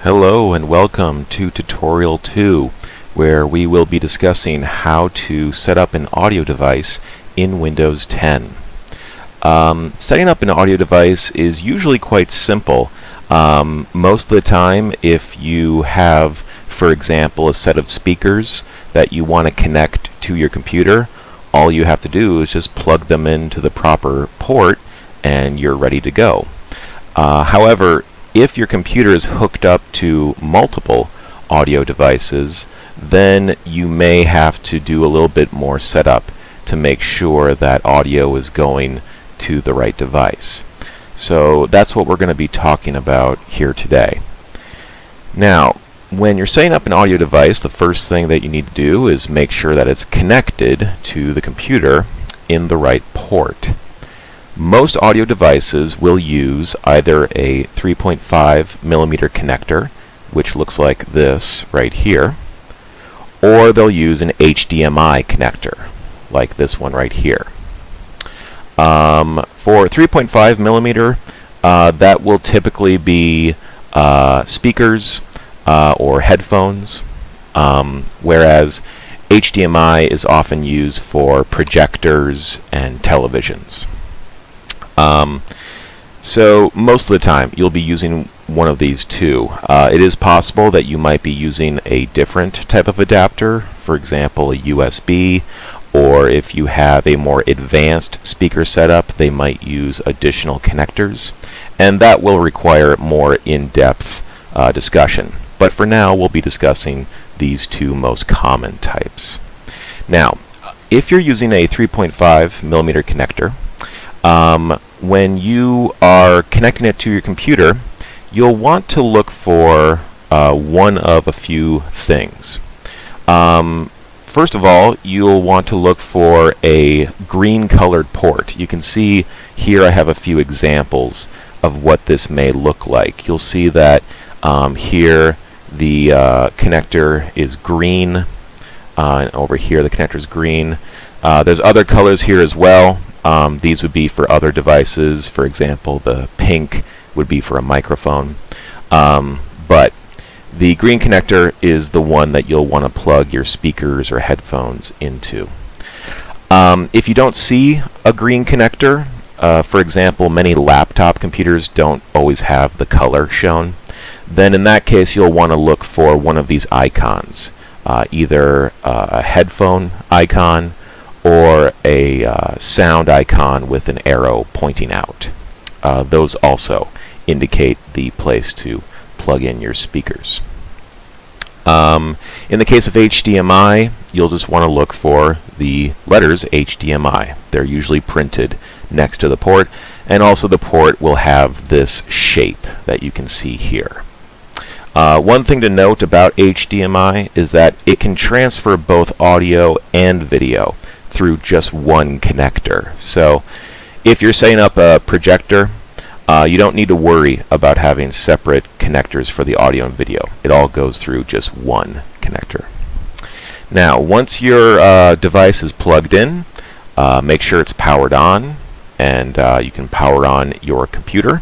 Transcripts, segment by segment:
Hello and welcome to Tutorial 2, where we will be discussing how to set up an audio device in Windows 10. Setting up an audio device is usually quite simple. Most of the time, if you have, for example, a set of speakers that you want to connect to your computer, all you have to do is just plug them into the proper port and you're ready to go. However, if your computer is hooked up to multiple audio devices, then you may have to do a little bit more setup to make sure that audio is going to the right device. So that's what we're going to be talking about here today. Now, when you're setting up an audio device, the first thing that you need to do is make sure that it's connected to the computer in the right port. Most audio devices will use either a 3.5 millimeter connector, which looks like this right here, or they'll use an HDMI connector, like this one right here. For 3.5 millimeter, that will typically be speakers or headphones, whereas HDMI is often used for projectors and televisions. So most of the time you'll be using one of these two. It is possible that you might be using a different type of adapter, for example a USB, or if you have a more advanced speaker setup they might use additional connectors, and that will require more in-depth discussion. But for now we'll be discussing these two most common types. Now, if you're using a 3.5 millimeter connector, when you are connecting it to your computer, you'll want to look for one of a few things. First of all, you'll want to look for a green colored port. You can see here I have a few examples of what this may look like. You'll see that here the connector is green, and over here the connector is green. There's other colors here as well. These would be for other devices. For example, the pink would be for a microphone. But the green connector is the one that you'll want to plug your speakers or headphones into. If you don't see a green connector, for example, many laptop computers don't always have the color shown, then in that case you'll want to look for one of these icons, either a headphone icon or a sound icon with an arrow pointing out. Those also indicate the place to plug in your speakers. In the case of HDMI, you'll just want to look for the letters HDMI. They're usually printed next to the port, and also the port will have this shape that you can see here. One thing to note about HDMI is that it can transfer both audio and video through just one connector. So if you're setting up a projector, you don't need to worry about having separate connectors for the audio and video. It all goes through just one connector. Now, once your device is plugged in, make sure it's powered on, and you can power on your computer.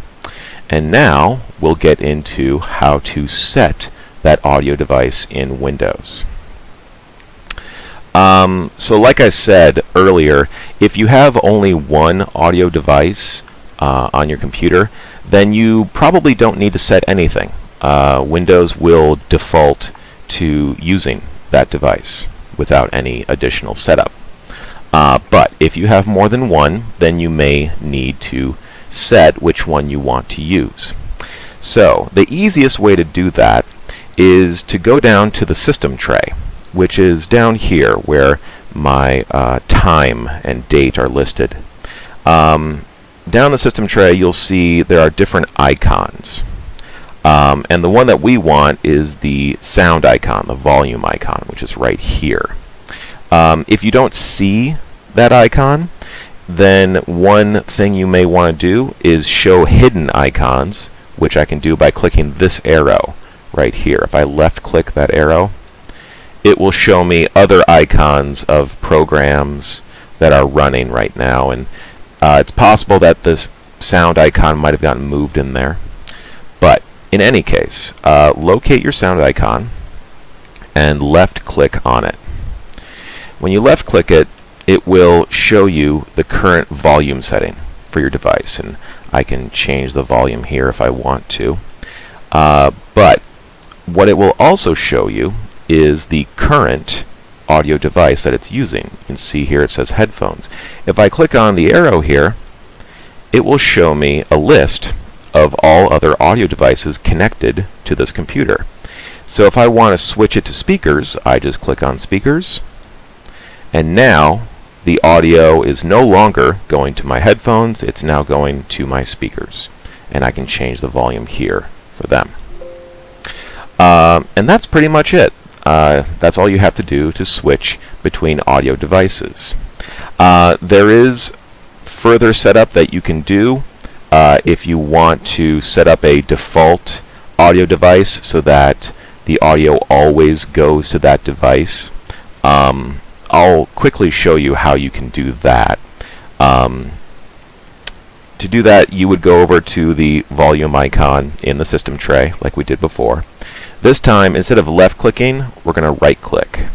And now we'll get into how to set that audio device in Windows. So like I said earlier, if you have only one audio device on your computer, then you probably don't need to set anything. Windows will default to using that device without any additional setup. But if you have more than one, then you may need to set which one you want to use. So the easiest way to do that is to go down to the system tray, which is down here where my time and date are listed. Down the system tray you'll see there are different icons, and the one that we want is the sound icon, the volume icon, which is right here. If you don't see that icon, then one thing you may want to do is show hidden icons, which I can do by clicking this arrow right here. If I left click that arrow, it will show me other icons of programs that are running right now, and it's possible that this sound icon might have gotten moved in there. But in any case, locate your sound icon and left click on it. When you left click it, it will show you the current volume setting for your device, and I can change the volume here if I want to. But what it will also show you is the current audio device that it's using. You can see here it says headphones. If I click on the arrow here, it will show me a list of all other audio devices connected to this computer. So if I want to switch it to speakers, I just click on speakers, and now the audio is no longer going to my headphones, it's now going to my speakers, and I can change the volume here for them. And that's pretty much it. That's all you have to do to switch between audio devices. There is further setup that you can do if you want to set up a default audio device so that the audio always goes to that device. I'll quickly show you how you can do that. To do that, you would go over to the volume icon in the system tray like we did before. This time, instead of left clicking, we're going to right click.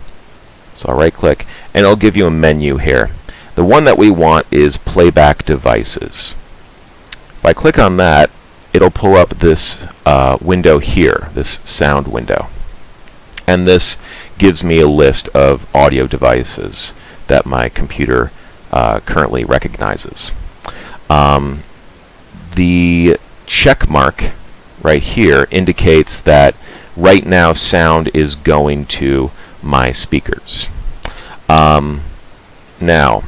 So I'll right click and it'll give you a menu here. The one that we want is playback devices. If I click on that, it'll pull up this window here, this sound window. And this gives me a list of audio devices that my computer currently recognizes. The check mark right here indicates that right now sound is going to my speakers. Now,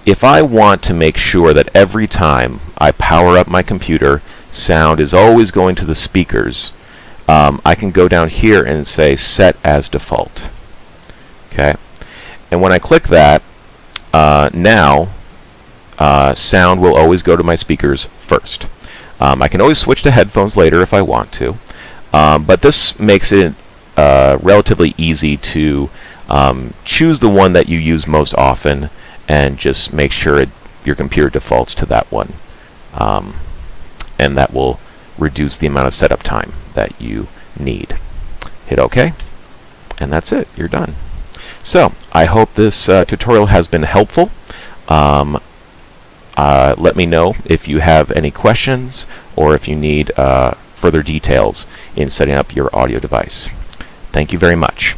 if I want to make sure that every time I power up my computer, sound is always going to the speakers, I can go down here and say set as default. Okay, and when I click that, now sound will always go to my speakers first. I can always switch to headphones later if I want to, but this makes it relatively easy to choose the one that you use most often and just make sure your computer defaults to that one, and that will reduce the amount of setup time that you need. Hit OK, and that's it. You're done. So I hope this tutorial has been helpful. Let me know if you have any questions or if you need further details in setting up your audio device. Thank you very much.